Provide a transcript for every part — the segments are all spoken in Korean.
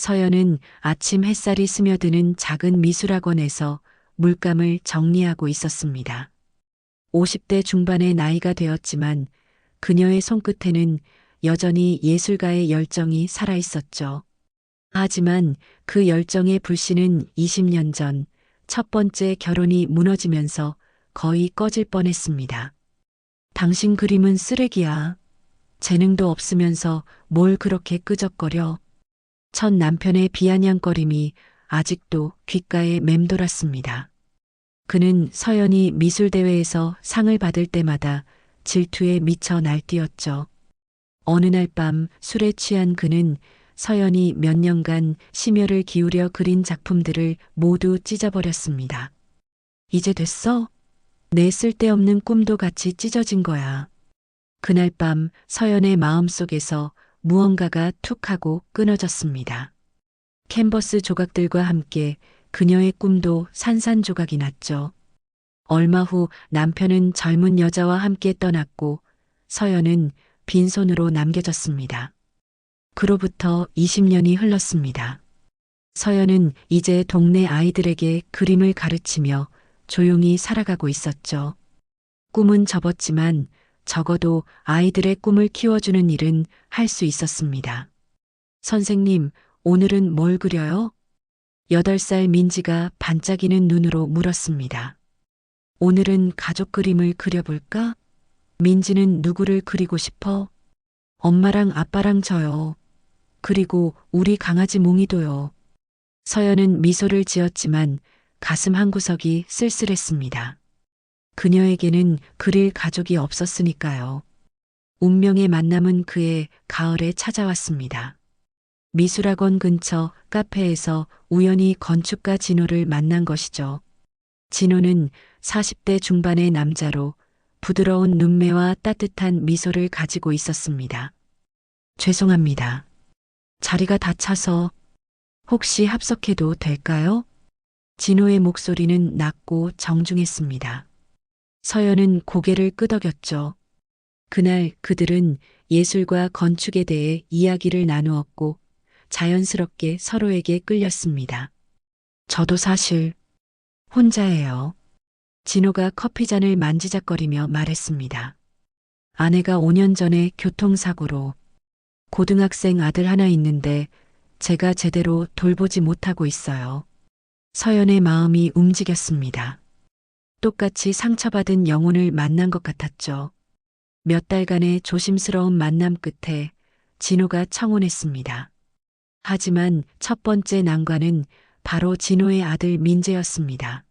서연은 아침 햇살이 스며드는 작은 미술학원에서 물감을 정리하고 있었습니다. 50대 중반의 나이가 되었지만 그녀의 손끝에는 여전히 예술가의 열정이 살아 있었죠. 하지만 그 열정의 불씨는 20년 전 첫 번째 결혼이 무너지면서 거의 꺼질 뻔했습니다. 당신 그림은 쓰레기야. 재능도 없으면서 뭘 그렇게 끄적거려. 첫 남편의 비아냥거림이 아직도 귓가에 맴돌았습니다. 그는 서연이 미술대회에서 상을 받을 때마다 질투에 미쳐 날뛰었죠. 어느 날 밤 술에 취한 그는 서연이 몇 년간 심혈을 기울여 그린 작품들을 모두 찢어버렸습니다. 이제 됐어? 내 쓸데없는 꿈도 같이 찢어진 거야. 그날 밤 서연의 마음속에서 무언가가 툭 하고 끊어졌습니다. 캔버스 조각들과 함께 그녀의 꿈도 산산조각이 났죠. 얼마 후 남편은 젊은 여자와 함께 떠났고 서연은 빈손으로 남겨졌습니다. 그로부터 20년이 흘렀습니다. 서연은 이제 동네 아이들에게 그림을 가르치며 조용히 살아가고 있었죠. 꿈은 접었지만 적어도 아이들의 꿈을 키워주는 일은 할 수 있었습니다. 선생님, 오늘은 뭘 그려요? 8살 민지가 반짝이는 눈으로 물었습니다. 오늘은 가족 그림을 그려볼까? 민지는 누구를 그리고 싶어? 엄마랑 아빠랑 저요. 그리고 우리 강아지 몽이도요. 서연은 미소를 지었지만 가슴 한구석이 쓸쓸했습니다. 그녀에게는 그릴 가족이 없었으니까요. 운명의 만남은 그의 가을에 찾아왔습니다. 미술학원 근처 카페에서 우연히 건축가 진호를 만난 것이죠. 진호는 40대 중반의 남자로 부드러운 눈매와 따뜻한 미소를 가지고 있었습니다. 죄송합니다. 자리가 다 차서 혹시 합석해도 될까요? 진호의 목소리는 낮고 정중했습니다. 서연은 고개를 끄덕였죠. 그날 그들은 예술과 건축에 대해 이야기를 나누었고 자연스럽게 서로에게 끌렸습니다. 저도 사실 혼자예요. 진호가 커피잔을 만지작거리며 말했습니다. 아내가 5년 전에 교통사고로 고등학생 아들 하나 있는데 제가 제대로 돌보지 못하고 있어요. 서연의 마음이 움직였습니다. 똑같이 상처받은 영혼을 만난 것 같았죠. 몇 달간의 조심스러운 만남 끝에 진호가 청혼했습니다. 하지만 첫 번째 난관은 바로 진호의 아들 민재였습니다.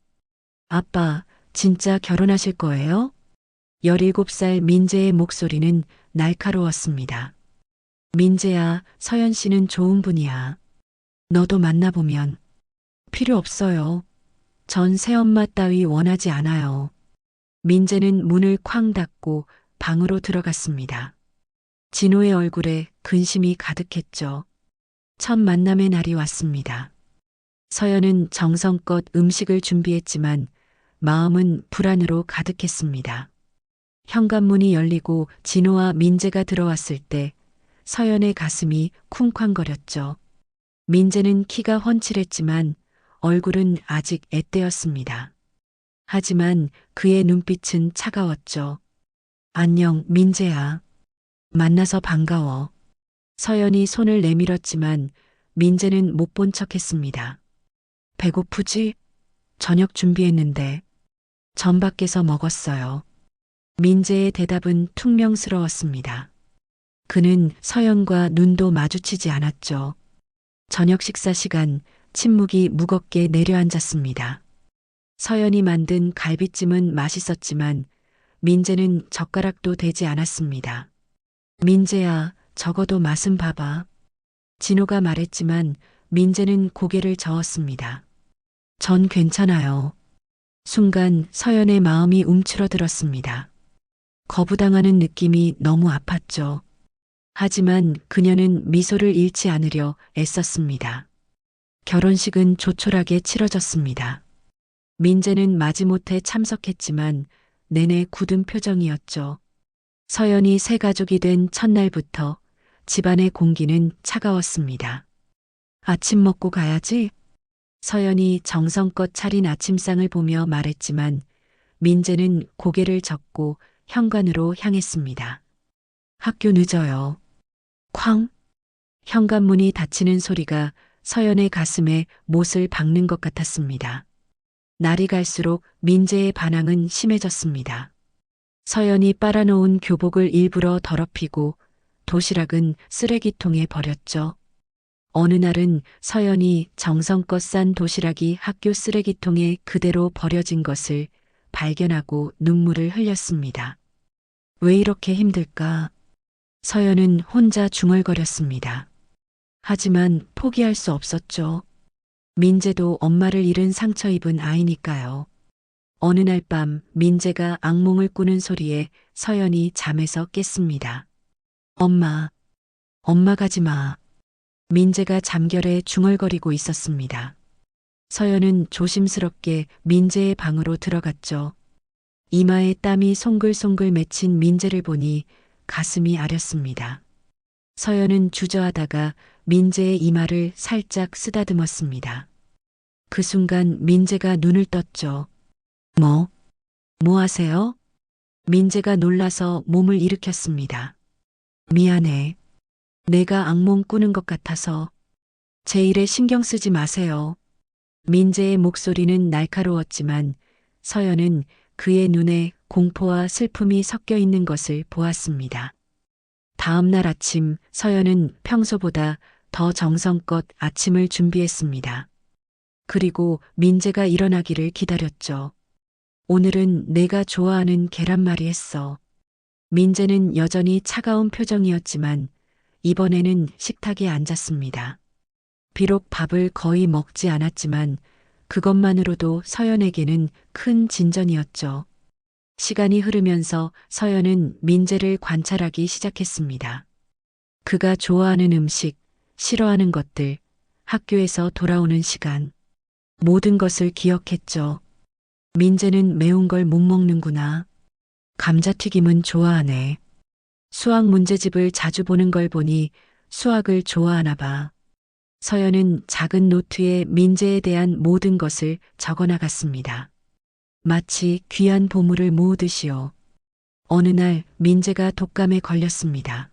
아빠, 진짜 결혼하실 거예요? 17살 민재의 목소리는 날카로웠습니다. 민재야, 서연 씨는 좋은 분이야. 너도 만나보면. 필요 없어요. 전 새엄마 따위 원하지 않아요. 민재는 문을 쾅 닫고 방으로 들어갔습니다. 진호의 얼굴에 근심이 가득했죠. 첫 만남의 날이 왔습니다. 서연은 정성껏 음식을 준비했지만 마음은 불안으로 가득했습니다. 현관문이 열리고 진호와 민재가 들어왔을 때 서연의 가슴이 쿵쾅거렸죠. 민재는 키가 훤칠했지만 얼굴은 아직 앳되었습니다. 하지만 그의 눈빛은 차가웠죠. 안녕, 민재야. 만나서 반가워. 서연이 손을 내밀었지만 민재는 못 본 척했습니다. 배고프지? 저녁 준비했는데. 전 밖에서 먹었어요. 민재의 대답은 퉁명스러웠습니다. 그는 서연과 눈도 마주치지 않았죠. 저녁 식사 시간, 침묵이 무겁게 내려앉았습니다. 서연이 만든 갈비찜은 맛있었지만 민재는 젓가락도 대지 않았습니다. 민재야, 적어도 맛은 봐봐. 진호가 말했지만 민재는 고개를 저었습니다. 전 괜찮아요. 순간 서연의 마음이 움츠러들었습니다. 거부당하는 느낌이 너무 아팠죠. 하지만 그녀는 미소를 잃지 않으려 애썼습니다. 결혼식은 조촐하게 치러졌습니다. 민재는 마지못해 참석했지만 내내 굳은 표정이었죠. 서연이 새 가족이 된 첫날부터 집안의 공기는 차가웠습니다. 아침 먹고 가야지. 서연이 정성껏 차린 아침상을 보며 말했지만 민재는 고개를 젓고 현관으로 향했습니다. 학교 늦어요. 쾅! 현관문이 닫히는 소리가 서연의 가슴에 못을 박는 것 같았습니다. 날이 갈수록 민재의 반항은 심해졌습니다. 서연이 빨아놓은 교복을 일부러 더럽히고 도시락은 쓰레기통에 버렸죠. 어느 날은 서연이 정성껏 싼 도시락이 학교 쓰레기통에 그대로 버려진 것을 발견하고 눈물을 흘렸습니다. 왜 이렇게 힘들까? 서연은 혼자 중얼거렸습니다. 하지만 포기할 수 없었죠. 민재도 엄마를 잃은 상처 입은 아이니까요. 어느 날 밤 민재가 악몽을 꾸는 소리에 서연이 잠에서 깼습니다. 엄마, 엄마 가지 마. 민재가 잠결에 중얼거리고 있었습니다. 서연은 조심스럽게 민재의 방으로 들어갔죠. 이마에 땀이 송글송글 맺힌 민재를 보니 가슴이 아렸습니다. 서연은 주저하다가 민재의 이마를 살짝 쓰다듬었습니다. 그 순간 민재가 눈을 떴죠. 뭐 하세요? 민재가 놀라서 몸을 일으켰습니다. 미안해. 내가 악몽 꾸는 것 같아서. 제 일에 신경 쓰지 마세요. 민재의 목소리는 날카로웠지만 서연은 그의 눈에 공포와 슬픔이 섞여 있는 것을 보았습니다. 다음 날 아침 서연은 평소보다 더 정성껏 아침을 준비했습니다. 그리고 민재가 일어나기를 기다렸죠. 오늘은 내가 좋아하는 계란말이 했어. 민재는 여전히 차가운 표정이었지만 이번에는 식탁에 앉았습니다. 비록 밥을 거의 먹지 않았지만 그것만으로도 서연에게는 큰 진전이었죠. 시간이 흐르면서 서연은 민재를 관찰하기 시작했습니다. 그가 좋아하는 음식, 싫어하는 것들, 학교에서 돌아오는 시간, 모든 것을 기억했죠. 민재는 매운 걸 못 먹는구나. 감자튀김은 좋아하네. 수학 문제집을 자주 보는 걸 보니 수학을 좋아하나 봐. 서연은 작은 노트에 민재에 대한 모든 것을 적어 나갔습니다. 마치 귀한 보물을 모으듯이요. 어느 날 민재가 독감에 걸렸습니다.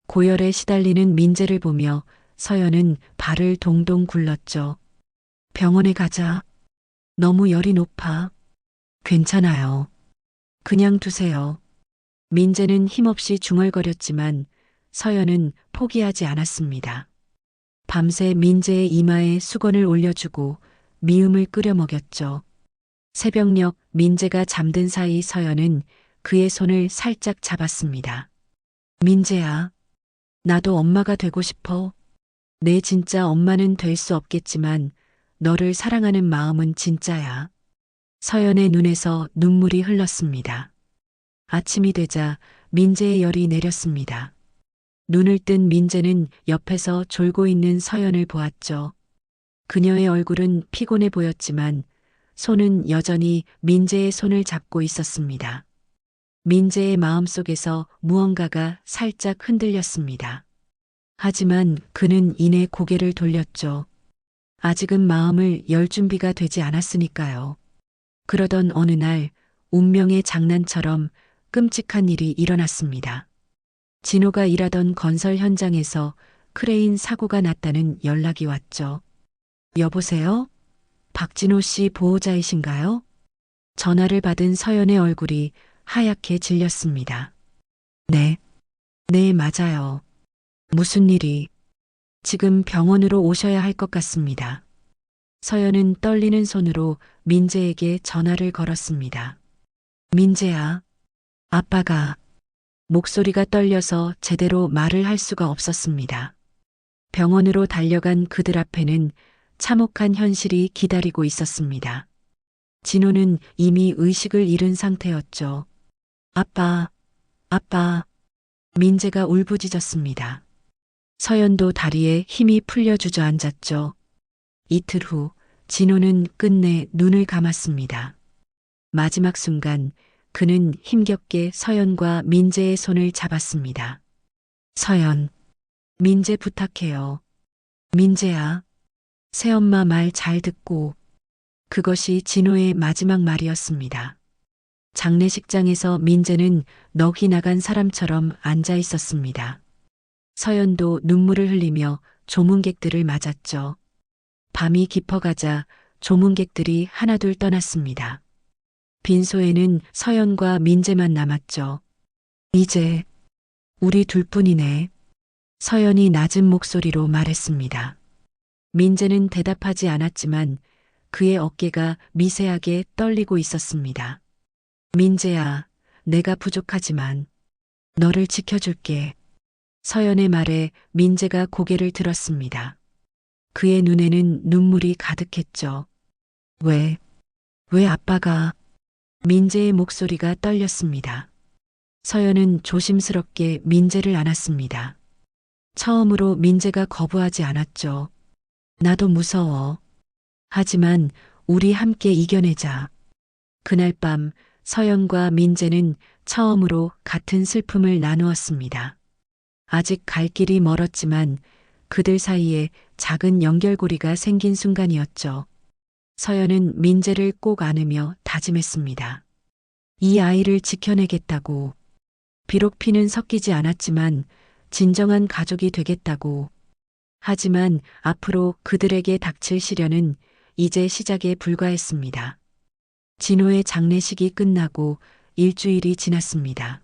고열에 시달리는 민재를 보며 서연은 발을 동동 굴렀죠. 병원에 가자. 너무 열이 높아. 괜찮아요. 그냥 두세요. 민재는 힘없이 중얼거렸지만 서연은 포기하지 않았습니다. 밤새 민재의 이마에 수건을 올려주고 미음을 끓여 먹였죠. 새벽녘 민재가 잠든 사이 서연은 그의 손을 살짝 잡았습니다. 민재야, 나도 엄마가 되고 싶어. 내 진짜 엄마는 될 수 없겠지만 너를 사랑하는 마음은 진짜야. 서연의 눈에서 눈물이 흘렀습니다. 아침이 되자 민재의 열이 내렸습니다. 눈을 뜬 민재는 옆에서 졸고 있는 서연을 보았죠. 그녀의 얼굴은 피곤해 보였지만 손은 여전히 민재의 손을 잡고 있었습니다. 민재의 마음속에서 무언가가 살짝 흔들렸습니다. 하지만 그는 이내 고개를 돌렸죠. 아직은 마음을 열 준비가 되지 않았으니까요. 그러던 어느 날 운명의 장난처럼 끔찍한 일이 일어났습니다. 진호가 일하던 건설 현장에서 크레인 사고가 났다는 연락이 왔죠. 여보세요? 박진호 씨 보호자이신가요? 전화를 받은 서연의 얼굴이 하얗게 질렸습니다. 네, 맞아요. 무슨 일이? 지금 병원으로 오셔야 할 것 같습니다. 서연은 떨리는 손으로 민재에게 전화를 걸었습니다. 민재야, 아빠가. 목소리가 떨려서 제대로 말을 할 수가 없었습니다. 병원으로 달려간 그들 앞에는 참혹한 현실이 기다리고 있었습니다. 진호는 이미 의식을 잃은 상태였죠. 아빠. 민재가 울부짖었습니다. 서연도 다리에 힘이 풀려 주저앉았죠. 이틀 후 진호는 끝내 눈을 감았습니다. 마지막 순간 그는 힘겹게 서연과 민재의 손을 잡았습니다. 서연, 민재 부탁해요. 민재야, 새엄마 말 잘 듣고. 그것이 진호의 마지막 말이었습니다. 장례식장에서 민재는 넋이 나간 사람처럼 앉아 있었습니다. 서연도 눈물을 흘리며 조문객들을 맞았죠. 밤이 깊어가자 조문객들이 하나둘 떠났습니다. 빈소에는 서연과 민재만 남았죠. 이제 우리 둘뿐이네. 서연이 낮은 목소리로 말했습니다. 민재는 대답하지 않았지만 그의 어깨가 미세하게 떨리고 있었습니다. 민재야, 내가 부족하지만 너를 지켜줄게. 서연의 말에 민재가 고개를 들었습니다. 그의 눈에는 눈물이 가득했죠. 왜 아빠가? 민재의 목소리가 떨렸습니다. 서연은 조심스럽게 민재를 안았습니다. 처음으로 민재가 거부하지 않았죠. 나도 무서워. 하지만 우리 함께 이겨내자. 그날 밤 서연과 민재는 처음으로 같은 슬픔을 나누었습니다. 아직 갈 길이 멀었지만 그들 사이에 작은 연결고리가 생긴 순간이었죠. 서연은 민재를 꼭 안으며 다짐했습니다. 이 아이를 지켜내겠다고. 비록 피는 섞이지 않았지만 진정한 가족이 되겠다고. 하지만 앞으로 그들에게 닥칠 시련은 이제 시작에 불과했습니다. 진호의 장례식이 끝나고 일주일이 지났습니다.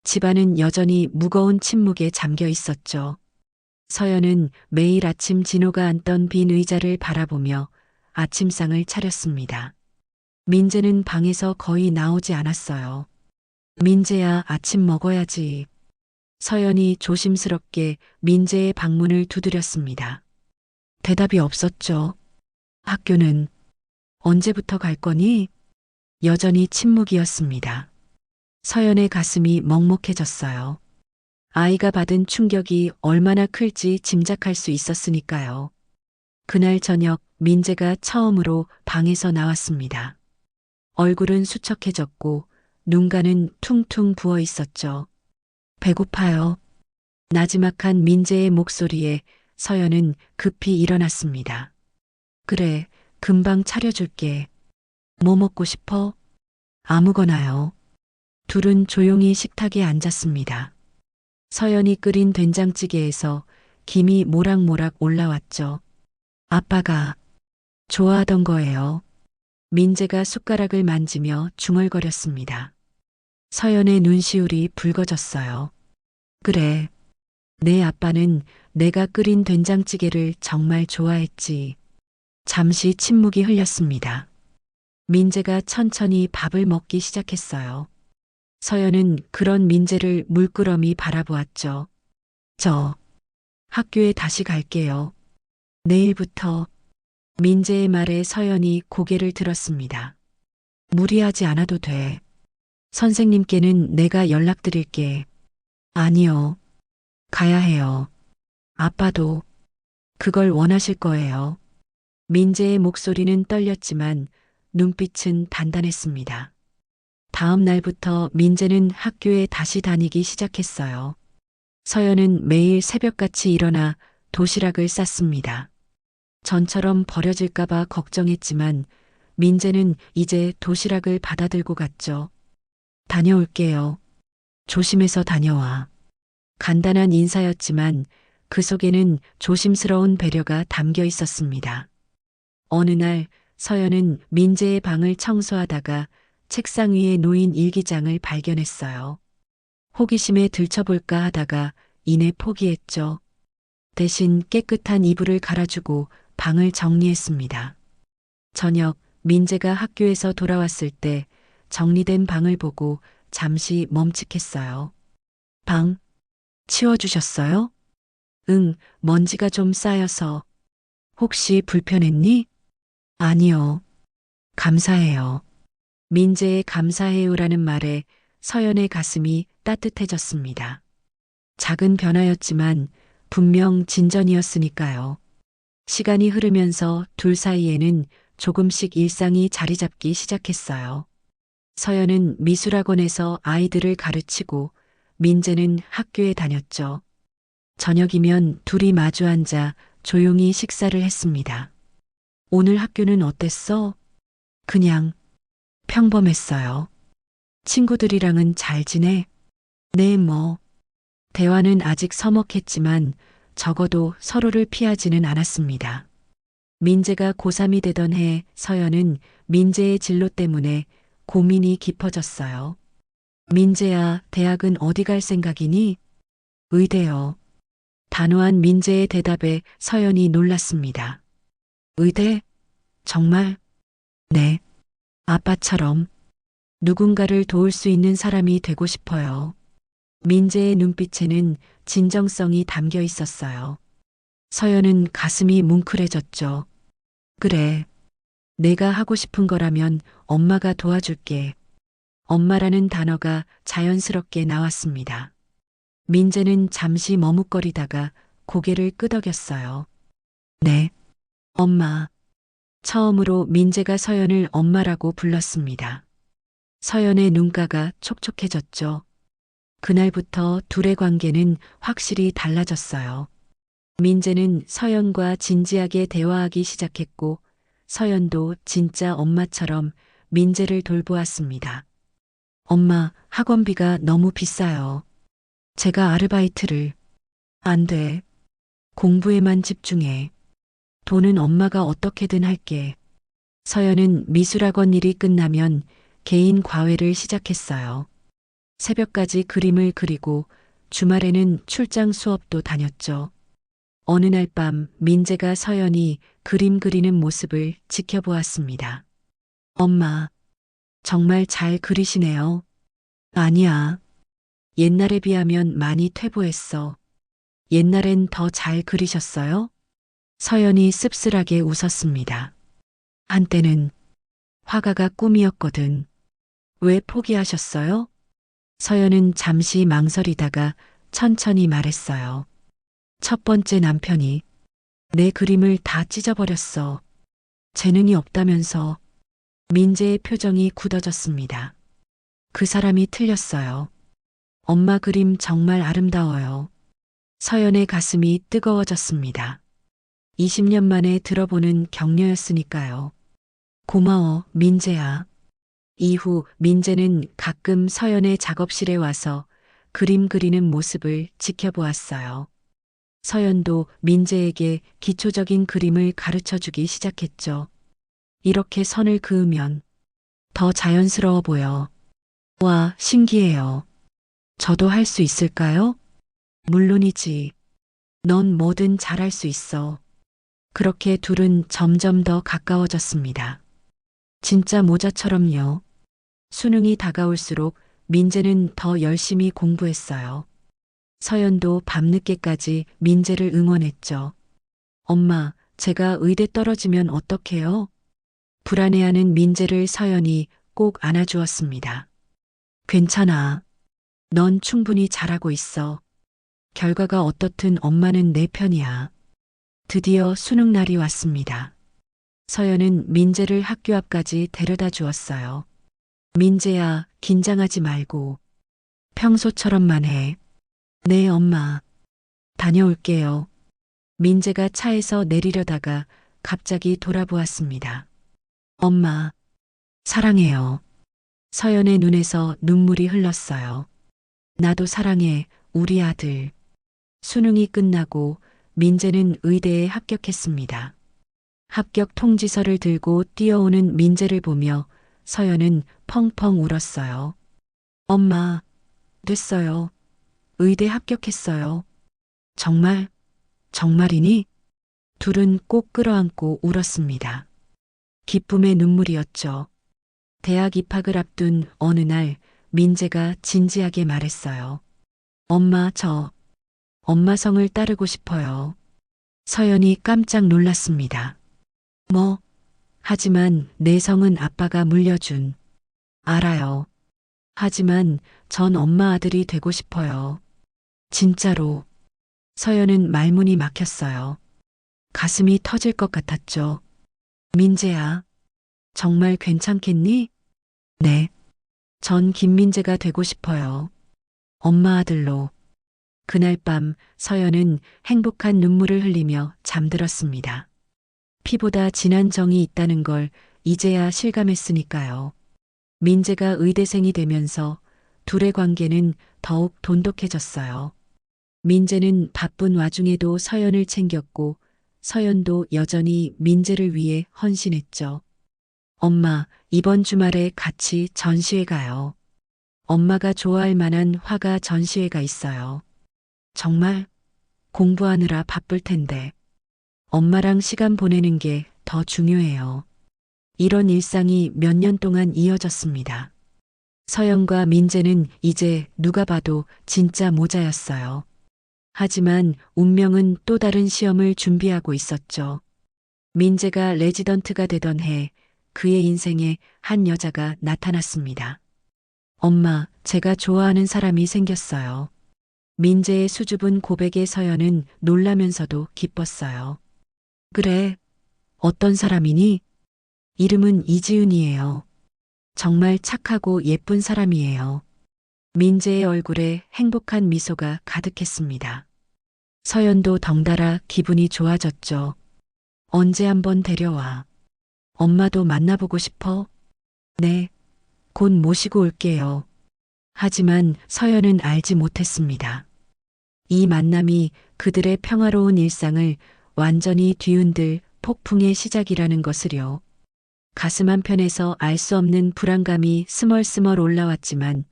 집안은 여전히 무거운 침묵에 잠겨 있었죠. 서연은 매일 아침 진호가 앉던 빈 의자를 바라보며 아침상을 차렸습니다. 민재는 방에서 거의 나오지 않았어요. 민재야, 아침 먹어야지. 서연이 조심스럽게 민재의 방문을 두드렸습니다. 대답이 없었죠. 학교는 언제부터 갈 거니? 여전히 침묵이었습니다. 서연의 가슴이 먹먹해졌어요. 아이가 받은 충격이 얼마나 클지 짐작할 수 있었으니까요. 그날 저녁 민재가 처음으로 방에서 나왔습니다. 얼굴은 수척해졌고 눈가는 퉁퉁 부어 있었죠. 배고파요. 나지막한 민재의 목소리에 서연은 급히 일어났습니다. 그래, 금방 차려줄게. 뭐 먹고 싶어? 아무거나요. 둘은 조용히 식탁에 앉았습니다. 서연이 끓인 된장찌개에서 김이 모락모락 올라왔죠. 아빠가 좋아하던 거예요. 민재가 숟가락을 만지며 중얼거렸습니다. 서연의 눈시울이 붉어졌어요. 그래, 내 아빠는 내가 끓인 된장찌개를 정말 좋아했지. 잠시 침묵이 흘렸습니다. 민재가 천천히 밥을 먹기 시작했어요. 서연은 그런 민재를 물끄러미 바라보았죠. 저 학교에 다시 갈게요. 내일부터. 민재의 말에 서연이 고개를 들었습니다. 무리하지 않아도 돼. 선생님께는 내가 연락드릴게. 아니요. 가야 해요. 아빠도 그걸 원하실 거예요. 민재의 목소리는 떨렸지만 눈빛은 단단했습니다. 다음 날부터 민재는 학교에 다시 다니기 시작했어요. 서연은 매일 새벽같이 일어나 도시락을 쌌습니다. 전처럼 버려질까봐 걱정했지만 민재는 이제 도시락을 받아들고 갔죠. 다녀올게요. 조심해서 다녀와. 간단한 인사였지만 그 속에는 조심스러운 배려가 담겨 있었습니다. 어느 날 서연은 민재의 방을 청소하다가 책상 위에 놓인 일기장을 발견했어요. 호기심에 들춰볼까 하다가 이내 포기했죠. 대신 깨끗한 이불을 갈아주고 방을 정리했습니다. 저녁 민재가 학교에서 돌아왔을 때 정리된 방을 보고 잠시 멈칫했어요. 방 치워주셨어요? 응, 먼지가 좀 쌓여서. 혹시 불편했니? 아니요. 감사해요. 민재의 감사해요라는 말에 서연의 가슴이 따뜻해졌습니다. 작은 변화였지만 분명 진전이었으니까요. 시간이 흐르면서 둘 사이에는 조금씩 일상이 자리 잡기 시작했어요. 서연은 미술학원에서 아이들을 가르치고 민재는 학교에 다녔죠. 저녁이면 둘이 마주 앉아 조용히 식사를 했습니다. 오늘 학교는 어땠어? 그냥 평범했어요. 친구들이랑은 잘 지내? 네, 뭐. 대화는 아직 서먹했지만 적어도 서로를 피하지는 않았습니다. 민재가 고3이 되던 해 서연은 민재의 진로 때문에 고민이 깊어졌어요. 민재야, 대학은 어디 갈 생각이니? 의대요. 단호한 민재의 대답에 서연이 놀랐습니다. 의대? 정말? 네. 아빠처럼 누군가를 도울 수 있는 사람이 되고 싶어요. 민재의 눈빛에는 진정성이 담겨 있었어요. 서연은 가슴이 뭉클해졌죠. 그래. 내가 하고 싶은 거라면 엄마가 도와줄게. 엄마라는 단어가 자연스럽게 나왔습니다. 민재는 잠시 머뭇거리다가 고개를 끄덕였어요. 네. 엄마. 처음으로 민재가 서연을 엄마라고 불렀습니다. 서연의 눈가가 촉촉해졌죠. 그날부터 둘의 관계는 확실히 달라졌어요. 민재는 서연과 진지하게 대화하기 시작했고, 서연도 진짜 엄마처럼 민재를 돌보았습니다. 엄마, 학원비가 너무 비싸요. 제가 아르바이트를. 안 돼. 공부에만 집중해. 돈은 엄마가 어떻게든 할게. 서연은 미술학원 일이 끝나면 개인 과외를 시작했어요. 새벽까지 그림을 그리고 주말에는 출장 수업도 다녔죠. 어느 날 밤 민재가 서연이 그림 그리는 모습을 지켜보았습니다. 엄마, 정말 잘 그리시네요. 아니야. 옛날에 비하면 많이 퇴보했어. 옛날엔 더 잘 그리셨어요? 서연이 씁쓸하게 웃었습니다. 한때는 화가가 꿈이었거든. 왜 포기하셨어요? 서연은 잠시 망설이다가 천천히 말했어요. 첫 번째 남편이 내 그림을 다 찢어버렸어. 재능이 없다면서. 민재의 표정이 굳어졌습니다. 그 사람이 틀렸어요. 엄마 그림 정말 아름다워요. 서연의 가슴이 뜨거워졌습니다. 20년 만에 들어보는 격려였으니까요. 고마워, 민재야. 이후 민재는 가끔 서연의 작업실에 와서 그림 그리는 모습을 지켜보았어요. 서연도 민재에게 기초적인 그림을 가르쳐 주기 시작했죠. 이렇게 선을 그으면 더 자연스러워 보여. 와, 신기해요. 저도 할 수 있을까요? 물론이지. 넌 뭐든 잘할 수 있어. 그렇게 둘은 점점 더 가까워졌습니다. 진짜 모자처럼요. 수능이 다가올수록 민재는 더 열심히 공부했어요. 서연도 밤늦게까지 민재를 응원했죠. 엄마, 제가 의대 떨어지면 어떡해요? 불안해하는 민재를 서연이 꼭 안아주었습니다. 괜찮아. 넌 충분히 잘하고 있어. 결과가 어떻든 엄마는 내 편이야. 드디어 수능 날이 왔습니다. 서연은 민재를 학교 앞까지 데려다 주었어요. 민재야, 긴장하지 말고 평소처럼만 해. 네, 엄마. 다녀올게요. 민재가 차에서 내리려다가 갑자기 돌아보았습니다. 엄마, 사랑해요. 서연의 눈에서 눈물이 흘렀어요. 나도 사랑해, 우리 아들. 수능이 끝나고 민재는 의대에 합격했습니다. 합격 통지서를 들고 뛰어오는 민재를 보며 서연은 펑펑 울었어요. 엄마, 됐어요. 의대 합격했어요. 정말, 정말이니? 둘은 꼭 끌어안고 울었습니다. 기쁨의 눈물이었죠. 대학 입학을 앞둔 어느 날 민재가 진지하게 말했어요. 엄마, 엄마 성을 따르고 싶어요. 서연이 깜짝 놀랐습니다. 뭐? 하지만 내 성은 아빠가 물려준. 알아요. 하지만 전 엄마 아들이 되고 싶어요. 진짜로. 서연은 말문이 막혔어요. 가슴이 터질 것 같았죠. 민재야, 정말 괜찮겠니? 네. 전 김민재가 되고 싶어요. 엄마 아들로. 그날 밤 서연은 행복한 눈물을 흘리며 잠들었습니다. 피보다 진한 정이 있다는 걸 이제야 실감했으니까요. 민재가 의대생이 되면서 둘의 관계는 더욱 돈독해졌어요. 민재는 바쁜 와중에도 서연을 챙겼고 서연도 여전히 민재를 위해 헌신했죠. 엄마, 이번 주말에 같이 전시회 가요. 엄마가 좋아할 만한 화가 전시회가 있어요. 정말 공부하느라 바쁠 텐데 엄마랑 시간 보내는 게 더 중요해요. 이런 일상이 몇 년 동안 이어졌습니다. 서연과 민재는 이제 누가 봐도 진짜 모자였어요. 하지만 운명은 또 다른 시험을 준비하고 있었죠. 민재가 레지던트가 되던 해 그의 인생에 한 여자가 나타났습니다. 엄마, 제가 좋아하는 사람이 생겼어요. 민재의 수줍은 고백에 서연은 놀라면서도 기뻤어요. 그래, 어떤 사람이니? 이름은 이지은이에요. 정말 착하고 예쁜 사람이에요. 민재의 얼굴에 행복한 미소가 가득했습니다. 서연도 덩달아 기분이 좋아졌죠. 언제 한번 데려와. 엄마도 만나보고 싶어? 네, 곧 모시고 올게요. 하지만 서연은 알지 못했습니다. 이 만남이 그들의 평화로운 일상을 완전히 뒤흔들 폭풍의 시작이라는 것을요. 가슴 한편에서 알 수 없는 불안감이 스멀스멀 올라왔지만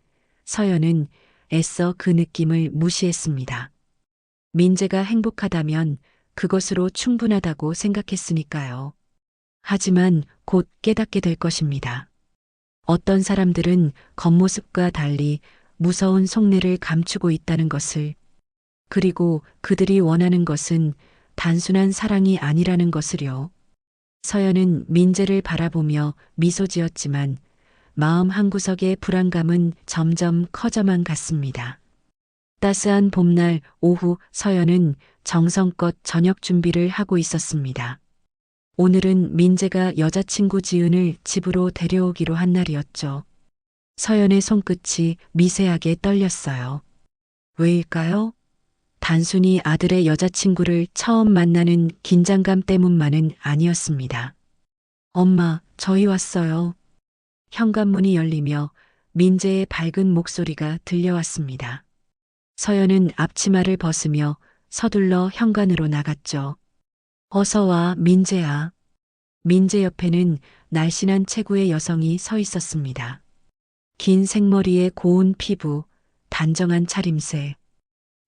서연은 애써 그 느낌을 무시했습니다. 민재가 행복하다면 그것으로 충분하다고 생각했으니까요. 하지만 곧 깨닫게 될 것입니다. 어떤 사람들은 겉모습과 달리 무서운 속내를 감추고 있다는 것을, 그리고 그들이 원하는 것은 단순한 사랑이 아니라는 것을요. 서연은 민재를 바라보며 미소 지었지만 마음 한구석의 불안감은 점점 커져만 갔습니다. 따스한 봄날 오후 서연은 정성껏 저녁 준비를 하고 있었습니다. 오늘은 민재가 여자친구 지은을 집으로 데려오기로 한 날이었죠. 서연의 손끝이 미세하게 떨렸어요. 왜일까요? 단순히 아들의 여자친구를 처음 만나는 긴장감 때문만은 아니었습니다. 엄마, 저희 왔어요. 현관문이 열리며 민재의 밝은 목소리가 들려왔습니다. 서연은 앞치마를 벗으며 서둘러 현관으로 나갔죠. 어서 와, 민재야. 민재 옆에는 날씬한 체구의 여성이 서 있었습니다. 긴 생머리에 고운 피부, 단정한 차림새.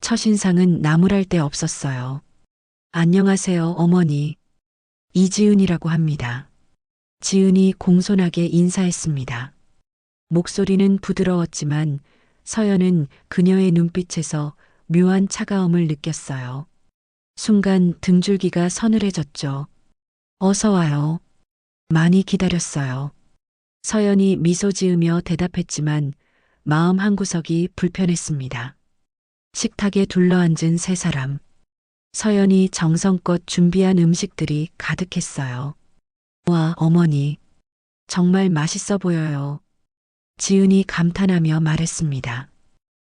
첫인상은 나무랄 데 없었어요. 안녕하세요, 어머니. 이지은이라고 합니다. 지은이 공손하게 인사했습니다. 목소리는 부드러웠지만 서연은 그녀의 눈빛에서 묘한 차가움을 느꼈어요. 순간 등줄기가 서늘해졌죠. 어서 와요. 많이 기다렸어요. 서연이 미소 지으며 대답했지만 마음 한구석이 불편했습니다. 식탁에 둘러앉은 세 사람. 서연이 정성껏 준비한 음식들이 가득했어요. 와, 어머니. 정말 맛있어 보여요. 지은이 감탄하며 말했습니다.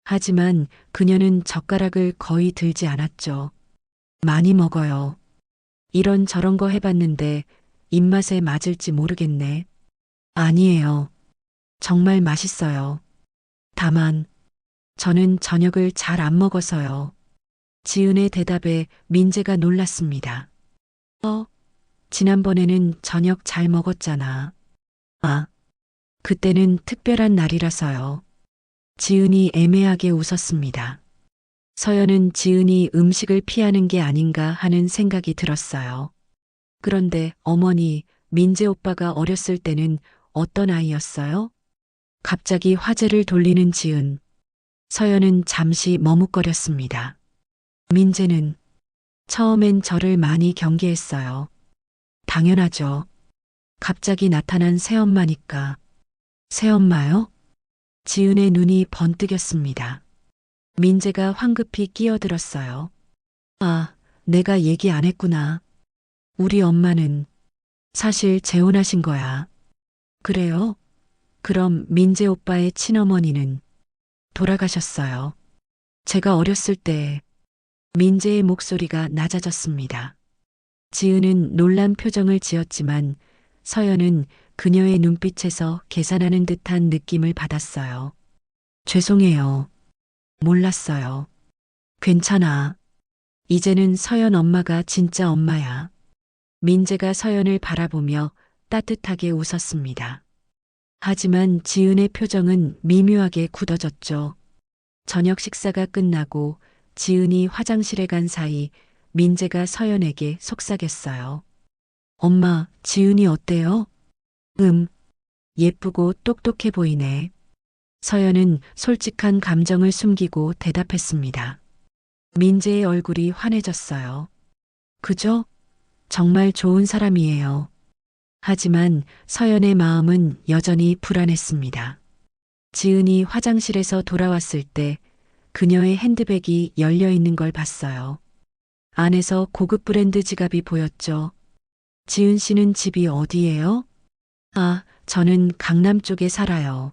하지만 그녀는 젓가락을 거의 들지 않았죠. 많이 먹어요. 이런 저런 거 해봤는데 입맛에 맞을지 모르겠네. 아니에요. 정말 맛있어요. 다만 저는 저녁을 잘 안 먹어서요. 지은의 대답에 민재가 놀랐습니다. 지난번에는 저녁 잘 먹었잖아. 아, 그때는 특별한 날이라서요. 지은이 애매하게 웃었습니다. 서연은 지은이 음식을 피하는 게 아닌가 하는 생각이 들었어요. 그런데 어머니, 민재 오빠가 어렸을 때는 어떤 아이였어요? 갑자기 화제를 돌리는 지은. 서연은 잠시 머뭇거렸습니다. 민재는 처음엔 저를 많이 경계했어요. 당연하죠. 갑자기 나타난 새엄마니까. 새엄마요? 지은의 눈이 번뜩였습니다. 민재가 황급히 끼어들었어요. 아, 내가 얘기 안 했구나. 우리 엄마는 사실 재혼하신 거야. 그래요? 그럼 민재 오빠의 친어머니는 돌아가셨어요. 제가 어렸을 때 민재의 목소리가 낮아졌습니다. 지은은 놀란 표정을 지었지만 서연은 그녀의 눈빛에서 계산하는 듯한 느낌을 받았어요. 죄송해요. 몰랐어요. 괜찮아. 이제는 서연 엄마가 진짜 엄마야. 민재가 서연을 바라보며 따뜻하게 웃었습니다. 하지만 지은의 표정은 미묘하게 굳어졌죠. 저녁 식사가 끝나고 지은이 화장실에 간 사이 민재가 서연에게 속삭였어요. 엄마, 지은이 어때요? 예쁘고 똑똑해 보이네. 서연은 솔직한 감정을 숨기고 대답했습니다. 민재의 얼굴이 환해졌어요. 그죠? 정말 좋은 사람이에요. 하지만 서연의 마음은 여전히 불안했습니다. 지은이 화장실에서 돌아왔을 때 그녀의 핸드백이 열려 있는 걸 봤어요. 안에서 고급 브랜드 지갑이 보였죠. 지은 씨는 집이 어디예요? 아, 저는 강남 쪽에 살아요.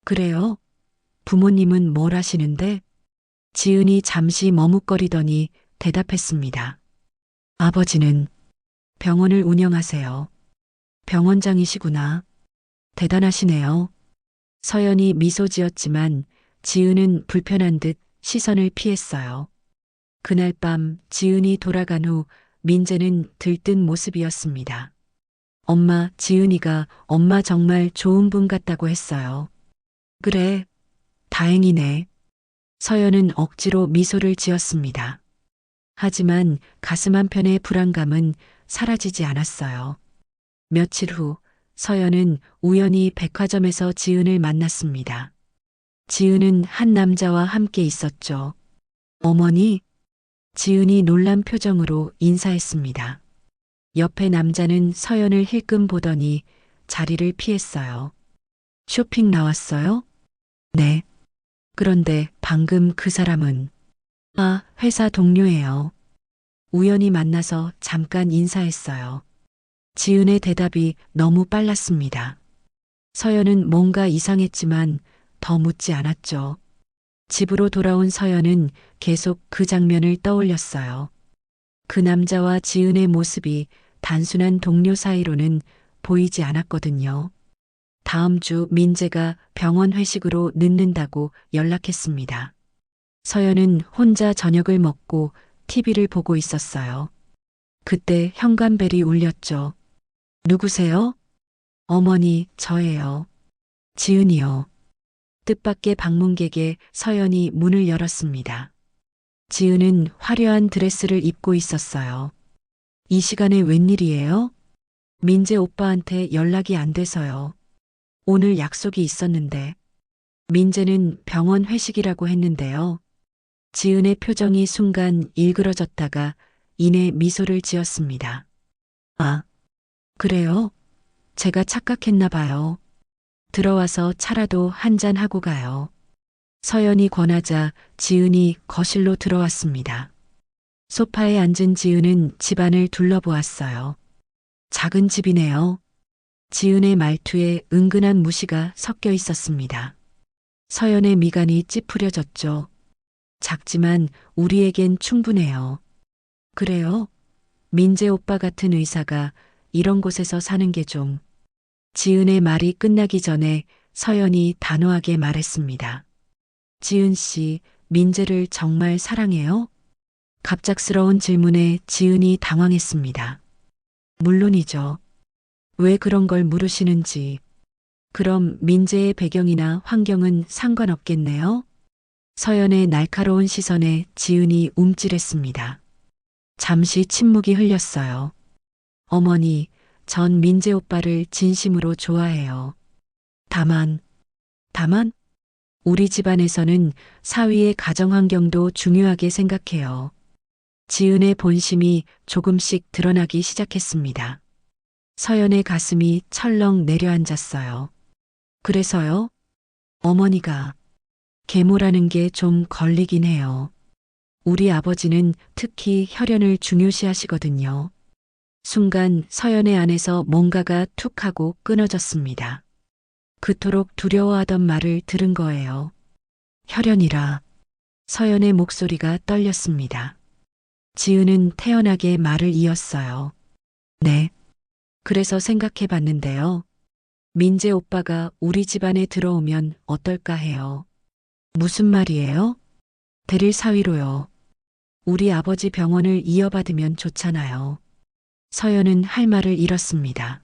그래요? 부모님은 뭘 하시는데? 지은이 잠시 머뭇거리더니 대답했습니다. 아버지는 병원을 운영하세요. 병원장이시구나. 대단하시네요. 서연이 미소 지었지만 지은은 불편한 듯 시선을 피했어요. 그날 밤 지은이 돌아간 후 민재는 들뜬 모습이었습니다. 엄마, 지은이가 엄마 정말 좋은 분 같다고 했어요. 그래, 다행이네. 서연은 억지로 미소를 지었습니다. 하지만 가슴 한편의 불안감은 사라지지 않았어요. 며칠 후 서연은 우연히 백화점에서 지은을 만났습니다. 지은은 한 남자와 함께 있었죠. 어머니? 지은이 놀란 표정으로 인사했습니다. 옆에 남자는 서연을 힐끔 보더니 자리를 피했어요. 쇼핑 나왔어요? 네. 그런데 방금 그 사람은 회사 동료예요. 우연히 만나서 잠깐 인사했어요. 지은의 대답이 너무 빨랐습니다. 서연은 뭔가 이상했지만 더 묻지 않았죠. 집으로 돌아온 서연은 계속 그 장면을 떠올렸어요. 그 남자와 지은의 모습이 단순한 동료 사이로는 보이지 않았거든요. 다음 주 민재가 병원 회식으로 늦는다고 연락했습니다. 서연은 혼자 저녁을 먹고 TV를 보고 있었어요. 그때 현관벨이 울렸죠. 누구세요? 어머니, 저예요. 지은이요. 뜻밖의 방문객에 서연이 문을 열었습니다. 지은은 화려한 드레스를 입고 있었어요. 이 시간에 웬일이에요? 민재 오빠한테 연락이 안 돼서요. 오늘 약속이 있었는데. 민재는 병원 회식이라고 했는데요. 지은의 표정이 순간 일그러졌다가 이내 미소를 지었습니다. 아, 그래요? 제가 착각했나 봐요. 들어와서 차라도 한잔 하고 가요. 서연이 권하자 지은이 거실로 들어왔습니다. 소파에 앉은 지은은 집안을 둘러보았어요. 작은 집이네요. 지은의 말투에 은근한 무시가 섞여 있었습니다. 서연의 미간이 찌푸려졌죠. 작지만 우리에겐 충분해요. 그래요? 민재 오빠 같은 의사가 이런 곳에서 사는 게 좀. 지은의 말이 끝나기 전에 서연이 단호하게 말했습니다. 지은 씨, 민재를 정말 사랑해요? 갑작스러운 질문에 지은이 당황했습니다. 물론이죠. 왜 그런 걸 물으시는지. 그럼 민재의 배경이나 환경은 상관없겠네요? 서연의 날카로운 시선에 지은이 움찔했습니다. 잠시 침묵이 흘렸어요. 어머니, 전 민재 오빠를 진심으로 좋아해요. 다만, 우리 집안에서는 사위의 가정 환경도 중요하게 생각해요. 지은의 본심이 조금씩 드러나기 시작했습니다. 서연의 가슴이 철렁 내려앉았어요. 그래서요? 어머니가 계모라는 게 좀 걸리긴 해요. 우리 아버지는 특히 혈연을 중요시하시거든요. 순간 서연의 안에서 뭔가가 툭 하고 끊어졌습니다. 그토록 두려워하던 말을 들은 거예요. 혈연이라. 서연의 목소리가 떨렸습니다. 지은은 태연하게 말을 이었어요. 네. 그래서 생각해 봤는데요. 민재 오빠가 우리 집안에 들어오면 어떨까 해요. 무슨 말이에요? 대릴 사위로요. 우리 아버지 병원을 이어받으면 좋잖아요. 서연은 할 말을 잃었습니다.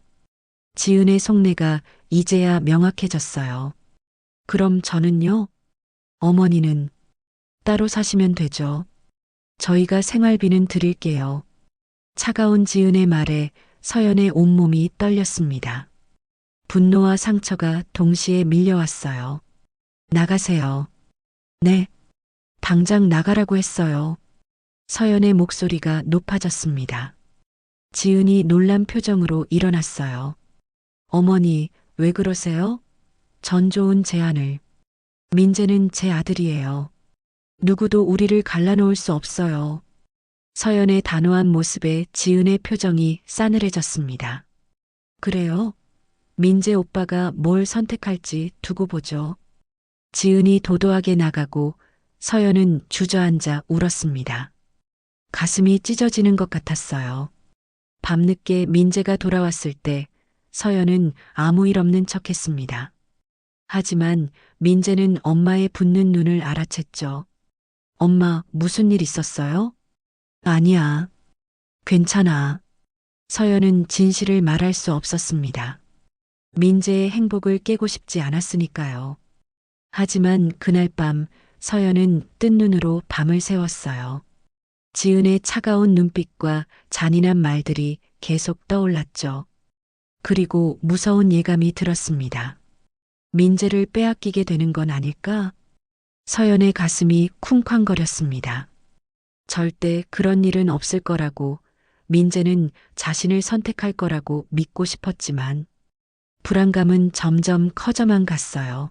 지은의 속내가 이제야 명확해졌어요. 그럼 저는요? 어머니는 따로 사시면 되죠. 저희가 생활비는 드릴게요. 차가운 지은의 말에 서연의 온몸이 떨렸습니다. 분노와 상처가 동시에 밀려왔어요. 나가세요. 네. 당장 나가라고 했어요. 서연의 목소리가 높아졌습니다. 지은이 놀란 표정으로 일어났어요. 어머니, 왜 그러세요? 전 좋은 제안을. 민재는 제 아들이에요. 누구도 우리를 갈라놓을 수 없어요. 서연의 단호한 모습에 지은의 표정이 싸늘해졌습니다. 그래요? 민재 오빠가 뭘 선택할지 두고 보죠. 지은이 도도하게 나가고 서연은 주저앉아 울었습니다. 가슴이 찢어지는 것 같았어요. 밤늦게 민재가 돌아왔을 때 서연은 아무 일 없는 척 했습니다. 하지만 민재는 엄마의 붓는 눈을 알아챘죠. 엄마, 무슨 일 있었어요? 아니야. 괜찮아. 서연은 진실을 말할 수 없었습니다. 민재의 행복을 깨고 싶지 않았으니까요. 하지만 그날 밤 서연은 뜬 눈으로 밤을 새웠어요. 지은의 차가운 눈빛과 잔인한 말들이 계속 떠올랐죠. 그리고 무서운 예감이 들었습니다. 민재를 빼앗기게 되는 건 아닐까? 서연의 가슴이 쿵쾅거렸습니다. 절대 그런 일은 없을 거라고, 민재는 자신을 선택할 거라고 믿고 싶었지만 불안감은 점점 커져만 갔어요.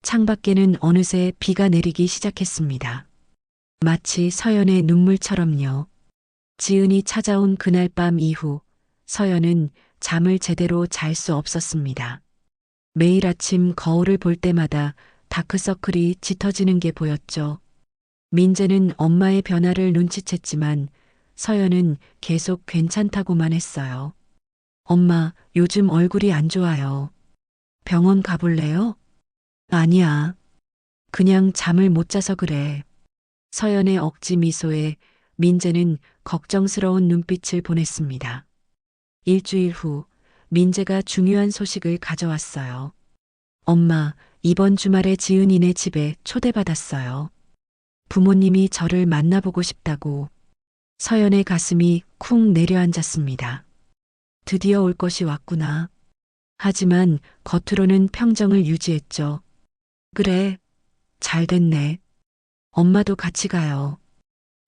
창밖에는 어느새 비가 내리기 시작했습니다. 마치 서연의 눈물처럼요. 지은이 찾아온 그날 밤 이후 서연은 잠을 제대로 잘 수 없었습니다. 매일 아침 거울을 볼 때마다 다크서클이 짙어지는 게 보였죠. 민재는 엄마의 변화를 눈치챘지만 서연은 계속 괜찮다고만 했어요. 엄마, 요즘 얼굴이 안 좋아요. 병원 가볼래요? 아니야. 그냥 잠을 못 자서 그래. 서연의 억지 미소에 민재는 걱정스러운 눈빛을 보냈습니다. 일주일 후 민재가 중요한 소식을 가져왔어요. 엄마, 이번 주말에 지은이네 집에 초대받았어요. 부모님이 저를 만나보고 싶다고. 서연의 가슴이 쿵 내려앉았습니다. 드디어 올 것이 왔구나. 하지만 겉으로는 평정을 유지했죠. 그래, 잘 됐네. 엄마도 같이 가요.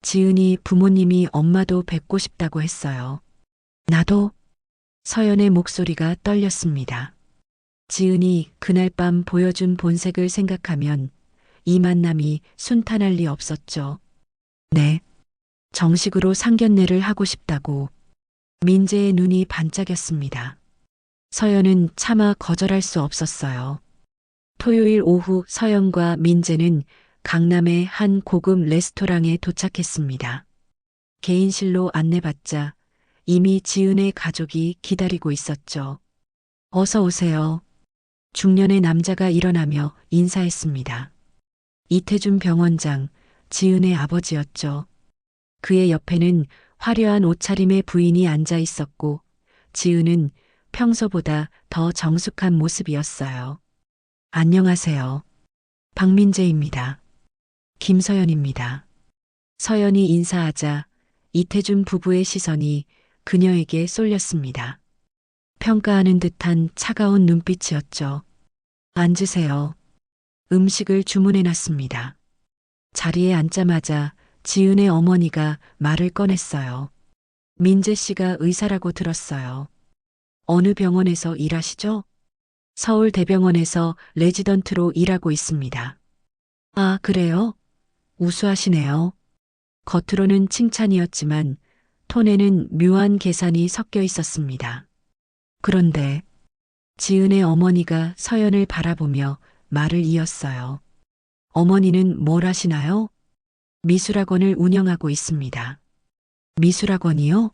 지은이 부모님이 엄마도 뵙고 싶다고 했어요. 나도? 서연의 목소리가 떨렸습니다. 지은이 그날 밤 보여준 본색을 생각하면 이 만남이 순탄할 리 없었죠. 네. 정식으로 상견례를 하고 싶다고. 민재의 눈이 반짝였습니다. 서연은 차마 거절할 수 없었어요. 토요일 오후 서연과 민재는 강남의 한 고급 레스토랑에 도착했습니다. 개인실로 안내받자 이미 지은의 가족이 기다리고 있었죠. 어서 오세요. 중년의 남자가 일어나며 인사했습니다. 이태준 병원장, 지은의 아버지였죠. 그의 옆에는 화려한 옷차림의 부인이 앉아 있었고 지은은 평소보다 더 정숙한 모습이었어요. 안녕하세요. 박민재입니다. 김서연입니다. 서연이 인사하자 이태준 부부의 시선이 그녀에게 쏠렸습니다. 평가하는 듯한 차가운 눈빛이었죠. 앉으세요. 음식을 주문해 놨습니다. 자리에 앉자마자 지은의 어머니가 말을 꺼냈어요. 민재 씨가 의사라고 들었어요. 어느 병원에서 일하시죠? 서울대병원에서 레지던트로 일하고 있습니다. 아, 그래요? 우수하시네요. 겉으로는 칭찬이었지만 톤에는 묘한 계산이 섞여 있었습니다. 그런데 지은의 어머니가 서연을 바라보며 말을 이었어요. 어머니는 뭘 하시나요? 미술학원을 운영하고 있습니다. 미술학원이요?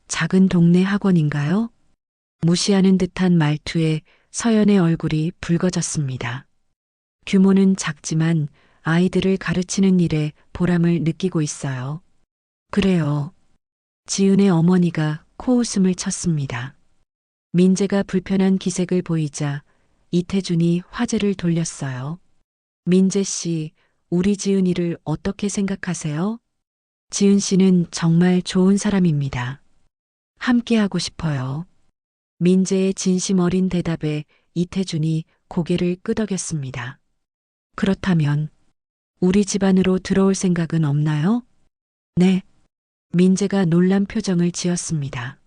작은 동네 학원인가요? 무시하는 듯한 말투에 서연의 얼굴이 붉어졌습니다. 규모는 작지만 아이들을 가르치는 일에 보람을 느끼고 있어요. 그래요. 지은의 어머니가 코웃음을 쳤습니다. 민재가 불편한 기색을 보이자 이태준이 화제를 돌렸어요. 민재 씨, 우리 지은이를 어떻게 생각하세요? 지은 씨는 정말 좋은 사람입니다. 함께하고 싶어요. 민재의 진심 어린 대답에 이태준이 고개를 끄덕였습니다. 그렇다면 우리 집안으로 들어올 생각은 없나요? 네. 민재가 놀란 표정을 지었습니다.